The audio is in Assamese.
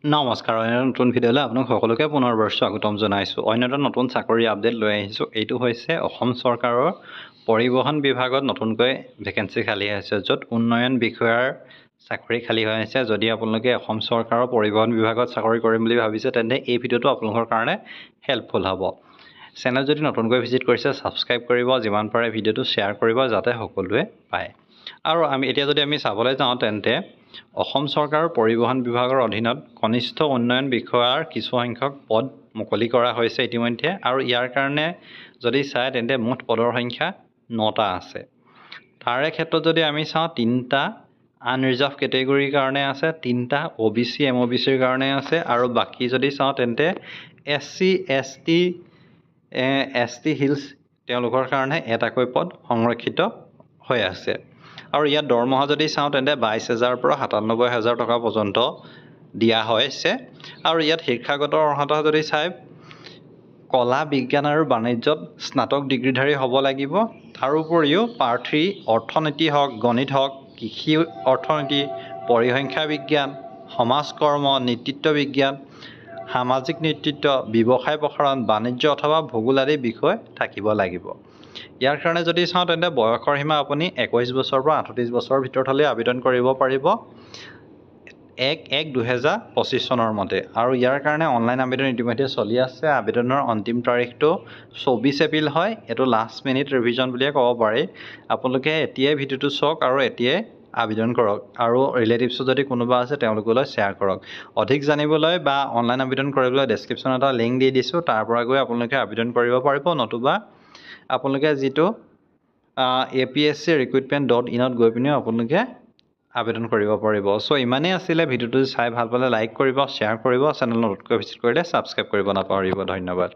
নমস্কাৰ অন্য নতুন ভিডিঅ'লৈ আপোনাক সকলোকে পুনৰবাৰ স্বাগতম জনাইছোঁ। অন্য এটা নতুন চাকৰি আপডেট লৈ আহিছোঁ। এইটো হৈছে অসম চৰকাৰৰ পৰিবহণ বিভাগত নতুনকৈ ভেকেঞ্চি খালী হৈছে, য'ত উন্নয়ন বিষয়াৰ চাকৰি খালী হৈ আছে। যদি আপোনালোকে অসম চৰকাৰৰ পৰিবহণ বিভাগত চাকৰি কৰিম বুলি ভাবিছে, তেন্তে এই ভিডিঅ'টো আপোনালোকৰ কাৰণে হেল্পফুল হ'ব। চেনেল যদি নতুনকৈ ভিজিট কৰিছে, ছাবস্ক্ৰাইব কৰিব, যিমান পাৰে ভিডিঅ'টো শ্বেয়াৰ কৰিব, যাতে সকলোৱে পায়। আৰু এতিয়া যদি আমি চাবলৈ যাওঁ, তেন্তে অসম চৰকাৰৰ পৰিবহণ বিভাগৰ অধীনত কনিষ্ঠ উন্নয়ন বিষয়াৰ কিছুসংখ্যক পদ মুকলি কৰা হৈছে ইতিমধ্যে। আৰু ইয়াৰ কাৰণে যদি চায়, তেন্তে মুঠ পদৰ সংখ্যা 9টা আছে। তাৰে ক্ষেত্ৰত যদি আমি চাওঁ, 3টা আনৰিজাৰ্ভ কেটেগৰীৰ কাৰণে আছে, 3টা OBC MOBCৰ কাৰণে আছে, আৰু বাকী যদি চাওঁ তেন্তে SC ST হিলছ তেওঁলোকৰ কাৰণে এটাকৈ পদ সংৰক্ষিত হৈ আছে। আৰু ইয়াত দৰমহা যদি চাওঁ, তেন্তে 22,000 পৰা 97,000 টকা পৰ্যন্ত দিয়া হৈছে। আৰু ইয়াত শিক্ষাগত অৰ্হতা যদি চাই, কলা, বিজ্ঞান আৰু বাণিজ্যত স্নাতক ডিগ্ৰীধাৰী হ'ব লাগিব। তাৰোপৰিও প্ৰাৰ্থী অৰ্থনীতি হওক, গণিত হওক, কৃষি অৰ্থনীতি, পৰিসংখ্যা বিজ্ঞান, সমাজ কৰ্ম, নেতৃত্ব বিজ্ঞান, সামাজিক নেতৃত্ব, ব্যৱসায় প্ৰসাৰণ, বাণিজ্য অথবা ভূগোল আদি বিষয় থাকিব লাগিব। ইয়াৰ কাৰণে যদি চাওঁ, তেন্তে বয়সৰ সীমা আপুনি 21 বছৰৰ পৰা 38 বছৰৰ ভিতৰত হ'লে আবেদন কৰিব পাৰিব 1/1/2025 চনৰ মতে। আৰু ইয়াৰ কাৰণে অনলাইন আবেদন ইতিমধ্যে চলি আছে। আবেদনৰ অন্তিম তাৰিখটো 24 এপ্ৰিল হয়। এইটো লাষ্ট মিনিট ৰিভিজন বুলিয়ে ক'ব পাৰি। আপোনালোকে এতিয়াই ভিডিঅ'টো চাওক আৰু এতিয়াই আবেদন কৰক, আৰু ৰিলেটিভছ যদি কোনোবা আছে তেওঁলোকলৈ শ্বেয়াৰ কৰক। অধিক জানিবলৈ বা অনলাইন আবেদন কৰিবলৈ ডেছক্ৰিপশ্যনত এটা লিংক দি দিছোঁ, তাৰ পৰা গৈ আপোনালোকে আবেদন কৰিব পাৰিব। নতুবা আপোনালোকে যিটো APSC-recruitment.in গৈ পিনেও আপোনালোকে আবেদন কৰিব পাৰিব। চ' ইমানেই আছিলে। ভিডিঅ'টো চাই ভাল পালে লাইক কৰিব, শ্বেয়াৰ কৰিব, চেনেল নতুনকৈ ভিজিট কৰিলে ছাবস্ক্ৰাইব কৰিব নাপাহৰিব। ধন্যবাদ।